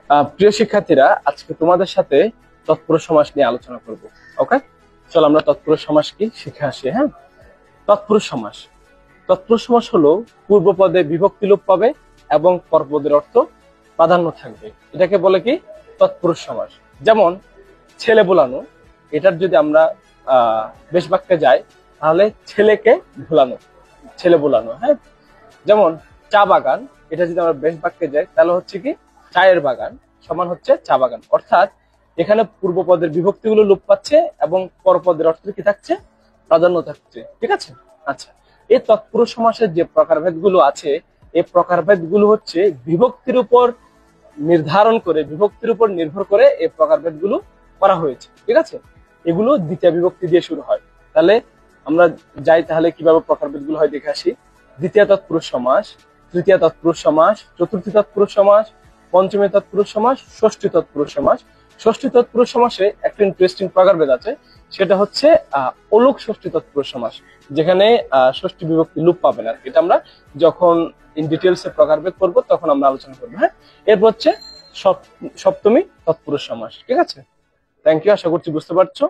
প্রিয় শিক্ষার্থীরা, আজকে তোমাদের সাথে তৎপুরুষ সমাস নিয়ে আলোচনা করব। ওকে, চলো আমরা তৎপুরুষ সমাস কি শিখে আসি। হ্যাঁ, তৎপুরুষ সমাস তৎপুরুষ সমাস হলো পূর্ব পদে বিভক্তি লোপ পাবে এবং পরপদের অর্থ প্রাধান্য থাকবে, এটাকে বলে কি তৎপুরুষ সমাস। যেমন ছেলে বোলানো, এটার যদি আমরা বেশ বাক্যে যাই তাহলে ছেলেকে ভোলানো, ছেলে বোলানো। হ্যাঁ, যেমন চা বাগান, এটা যদি আমরা বেশ বাক্যে যাই তাহলে হচ্ছে কি চায়ের বাগান সমান হচ্ছে চা বাগান। অর্থাৎ এখানে পূর্ব পদের বিভক্তিগুলো লোপ পাচ্ছে এবং পরপদের অর্থ কি থাকছে, প্রাধান্য থাকছে। ঠিক আছে। আচ্ছা, এই তৎপুরুষ সমাসের যে প্রকারভেদ গুলো আছে, এই প্রকারভেদ গুলো হচ্ছে বিভক্তির উপর নির্ভর করে এই প্রকারভেদ গুলো করা হয়েছে। ঠিক আছে, এগুলো দ্বিতীয় বিভক্তি দিয়ে শুরু হয়। তাহলে আমরা যাই, তাহলে কিভাবে প্রকারভেদ গুলো হয় দেখে আসি। দ্বিতীয় তৎপুরুষ সমাস, তৃতীয় তৎপুরুষ সমাস, চতুর্থী তৎপুরুষ সমাস, পঞ্চমী তৎপুরুষ সমাস, ষষ্ঠী তৎপুরুষ সমাস। ষষ্ঠী তৎপুরুষ সমাসে একটা ইন্টারেস্টিং প্রকারভেদ আছে, সেটা হচ্ছে অলোক ষষ্ঠী তৎপুরুষ সমাস, যেখানে ষষ্ঠী বিভক্তি লোপ পাবে না। এটা আমরা যখন ইন ডিটেলস এ প্রকারভেদ করবো তখন আমরা আলোচনা করবো। হ্যাঁ, এরপর হচ্ছে সপ্তমী তৎপুরুষ সমাস। ঠিক আছে, থ্যাংক ইউ, আশা করছি বুঝতে পারছো।